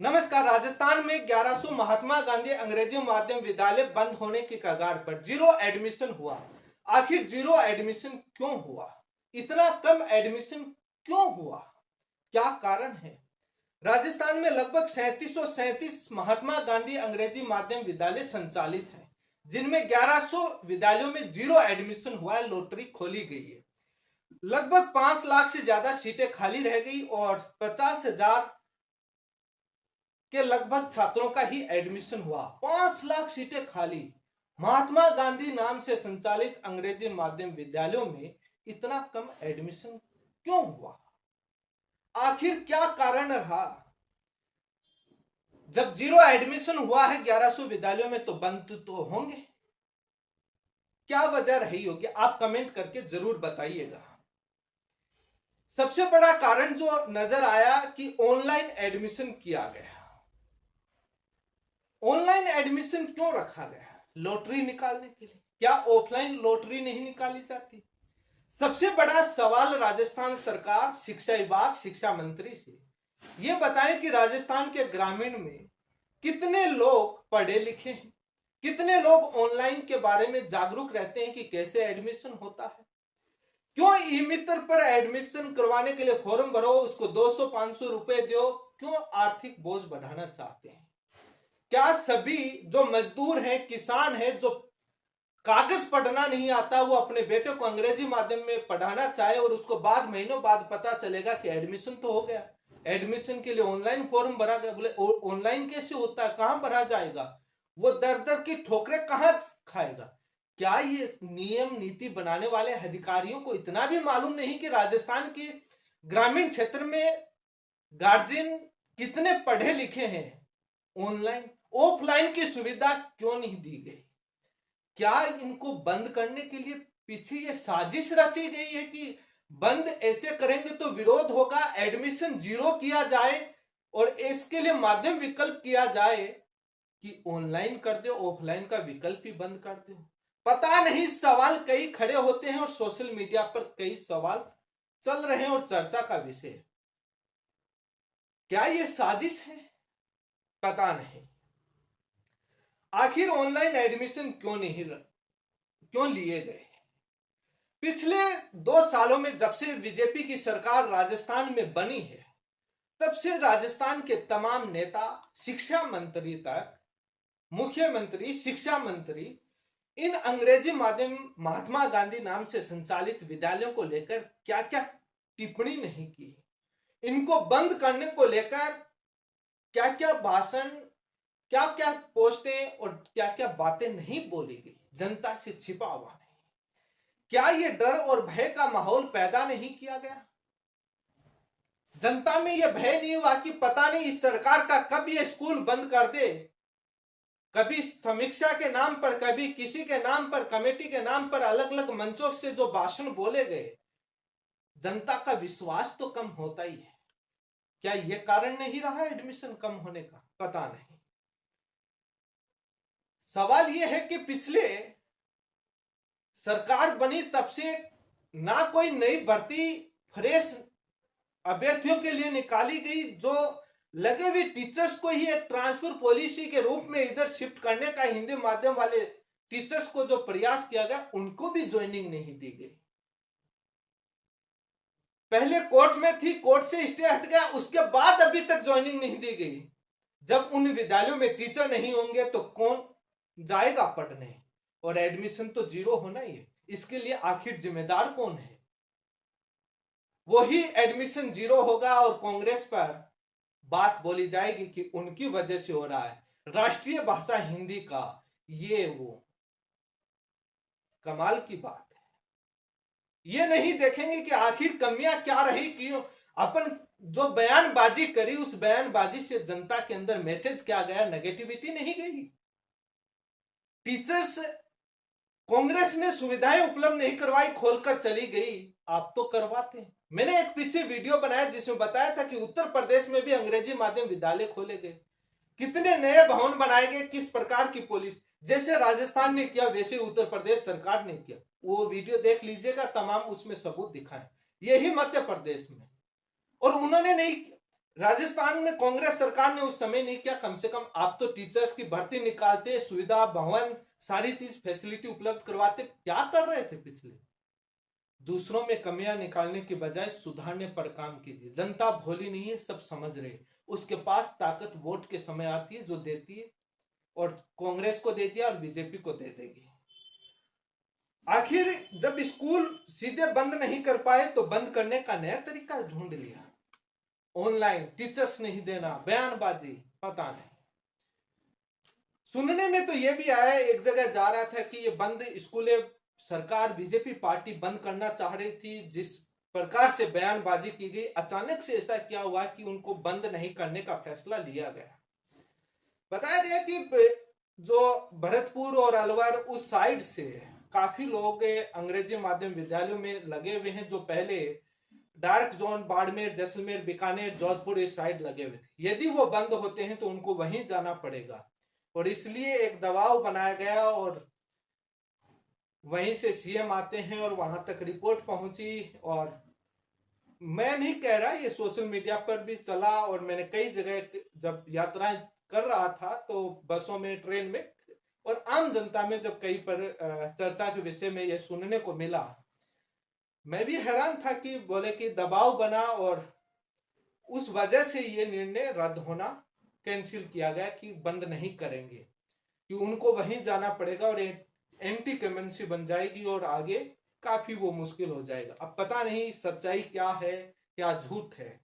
नमस्कार। राजस्थान में 1100 महात्मा गांधी अंग्रेजी माध्यम विद्यालय बंद होने की कगार पर जीरो एडमिशन हुआ। आखिर जीरो एडमिशन क्यों हुआ? इतना कम एडमिशन क्यों हुआ? क्या कारण है? राजस्थान में लगभग 3737 महात्मा गांधी अंग्रेजी माध्यम विद्यालय संचालित हैं, जिनमें 1100 विद्यालयों में जीरो एडमिशन हुआ है। लॉटरी खोली गई है। लगभग 5 लाख से ज्यादा सीटें खाली रह गई और 50,000 के लगभग छात्रों का ही एडमिशन हुआ। 5 लाख सीटें खाली। महात्मा गांधी नाम से संचालित अंग्रेजी माध्यम विद्यालयों में इतना कम एडमिशन क्यों हुआ? आखिर क्या कारण रहा? जब जीरो एडमिशन हुआ है 1100 विद्यालयों में, तो बंद तो होंगे। क्या वजह रही होगी? आप कमेंट करके जरूर बताइएगा। सबसे बड़ा कारण जो नजर आया कि ऑनलाइन एडमिशन किया गया। ऑनलाइन एडमिशन क्यों रखा गया? लॉटरी निकालने के लिए। क्या ऑफलाइन लॉटरी नहीं निकाली जाती? सबसे बड़ा सवाल राजस्थान सरकार, शिक्षा विभाग, शिक्षा मंत्री से यह बताएं कि राजस्थान के ग्रामीण में कितने लोग पढ़े लिखे हैं, कितने लोग ऑनलाइन के बारे में जागरूक रहते हैं कि कैसे एडमिशन होता है। क्यों ई मित्र पर एडमिशन करवाने के लिए फॉर्म भरो, उसको 200-500 रुपए दो, क्यों आर्थिक बोझ बढ़ाना चाहते हैं? क्या सभी जो मजदूर हैं, किसान हैं, जो कागज पढ़ना नहीं आता, वो अपने बेटे को अंग्रेजी माध्यम में पढ़ाना चाहे और उसको बाद महीनों बाद पता चलेगा कि एडमिशन तो हो गया, एडमिशन के लिए ऑनलाइन फॉर्म भरा गया। बोले ऑनलाइन कैसे होता है, कहां भरा जाएगा, वो दर दर की ठोकरें कहां खाएगा? क्या ये नियम नीति बनाने वाले अधिकारियों को इतना भी मालूम नहीं कि राजस्थान के ग्रामीण क्षेत्र में गार्जियन कितने पढ़े लिखे हैं? ऑनलाइन ऑफलाइन की सुविधा क्यों नहीं दी गई? क्या इनको बंद करने के लिए पीछे ये साजिश रची गई है कि बंद ऐसे करेंगे तो विरोध होगा, एडमिशन जीरो किया जाए और इसके लिए माध्यम विकल्प किया जाए कि ऑनलाइन कर दो, ऑफलाइन का विकल्प ही बंद कर दो? पता नहीं। सवाल कई खड़े होते हैं और सोशल मीडिया पर कई सवाल चल रहे हैं और चर्चा का विषय। क्या ये साजिश है? पता नहीं। आखिर ऑनलाइन एडमिशन क्यों लिए गए? पिछले 2 सालों में जब से बीजेपी की सरकार राजस्थान में बनी है, तब से राजस्थान के तमाम नेता, शिक्षा मंत्री तक, मुख्यमंत्री, शिक्षा मंत्री इन अंग्रेजी माध्यम महात्मा गांधी नाम से संचालित विद्यालयों को लेकर क्या क्या टिप्पणी नहीं की, इनको बंद करने को लेकर क्या क्या भाषण, क्या क्या पोस्टें और क्या क्या बातें नहीं बोली गई, जनता से छिपा हुआ नहीं। क्या ये डर और भय का माहौल पैदा नहीं किया गया? जनता में यह भय नहीं हुआ कि पता नहीं इस सरकार का कब ये स्कूल बंद कर दे? कभी समीक्षा के नाम पर, कभी किसी के नाम पर, कमेटी के नाम पर अलग अलग मंचों से जो भाषण बोले गए, जनता का विश्वास तो कम होता ही है। क्या यह कारण नहीं रहा एडमिशन कम होने का? पता नहीं। सवाल यह है कि पिछले सरकार बनी तब से ना कोई नई भर्ती फ्रेश अभ्यर्थियों के लिए निकाली गई, जो लगे हुए टीचर्स को ही एक ट्रांसफर पॉलिसी के रूप में इधर शिफ्ट करने का हिंदी माध्यम वाले टीचर्स को जो प्रयास किया गया, उनको भी ज्वाइनिंग नहीं दी गई। पहले कोर्ट में थी, कोर्ट से स्टे हट गया, उसके बाद अभी तक ज्वाइनिंग नहीं दी गई। जब उन विद्यालयों में टीचर नहीं होंगे तो कौन जाएगा पढ़ने? और एडमिशन तो जीरो होना ही है। इसके लिए आखिर जिम्मेदार कौन है? वही एडमिशन जीरो होगा और कांग्रेस पर बात बोली जाएगी कि उनकी वजह से हो रहा है। राष्ट्रीय भाषा हिंदी का ये वो कमाल की बात है। ये नहीं देखेंगे कि आखिर कमियां क्या रही, कि अपन जो बयानबाजी करी, उस बयानबाजी से जनता के अंदर मैसेज क्या गया? नेगेटिविटी नहीं गई। टीचर्स, कांग्रेस ने सुविधाएं उपलब्ध नहीं करवाई, खोलकर चली गई। आप तो करवाते। मैंने एक पीछे वीडियो बनाया जिसमें बताया था कि उत्तर प्रदेश में भी अंग्रेजी माध्यम विद्यालय खोले गए, कितने नए भवन बनाए गए, किस प्रकार की पॉलिसी। जैसे राजस्थान ने किया वैसे उत्तर प्रदेश सरकार ने किया। वो वीडियो देख लीजिएगा, तमाम उसमें सबूत दिखाएं। यही मध्य प्रदेश में। और उन्होंने नहीं, राजस्थान में कांग्रेस सरकार ने उस समय नहीं किया। कम से कम आप तो टीचर्स की भर्ती निकालते, सुविधा भवन सारी चीज फैसिलिटी उपलब्ध करवाते। क्या कर रहे थे पिछले? दूसरों में कमियां निकालने की बजाय सुधारने पर काम कीजिए। जनता भोली नहीं है, सब समझ रहे। उसके पास ताकत वोट के समय आती है जो देती है, और कांग्रेस को दे दिया और बीजेपी को दे देगी। आखिर जब स्कूल सीधे बंद नहीं कर पाए तो बंद करने का नया तरीका ढूंढ लिया। ऑनलाइन टीचर्स नहीं देना, बयानबाजी, पता नहीं। सुनने में तो यह भी आया, एक जगह जा रहा था कि ये बंद स्कूलें सरकार बीजेपी पार्टी बंद करना चाह रही थी। जिस प्रकार से बयानबाजी की गई, अचानक से ऐसा क्या हुआ कि उनको बंद नहीं करने का फैसला लिया गया। बताया गया कि जो भरतपुर और अलवर उस साइड से काफी लोग अंग्रेजी माध्यम विद्यालयों में लगे हुए हैं, जो पहले डार्क जोन बाड़मेर, जैसलमेर, बीकानेर, जोधपुर इस साइड लगे हुए थे। यदि वो बंद होते हैं तो उनको वहीं जाना पड़ेगा, और इसलिए एक दबाव बनाया गया और वहीं से सीएम आते हैं और वहां तक रिपोर्ट पहुंची। और मैं नहीं कह रहा, ये सोशल मीडिया पर भी चला, और मैंने कई जगह जब यात्राएं कर रहा था तो बसों में, ट्रेन में और आम जनता में जब कई पर चर्चा के विषय में यह सुनने को मिला, मैं भी हैरान था कि बोले कि दबाव बना और उस वजह से ये निर्णय रद्द होना, कैंसिल किया गया कि बंद नहीं करेंगे, कि उनको वहीं जाना पड़ेगा और एंटी कमेंसी बन जाएगी और आगे काफी वो मुश्किल हो जाएगा। अब पता नहीं सच्चाई क्या है क्या झूठ है।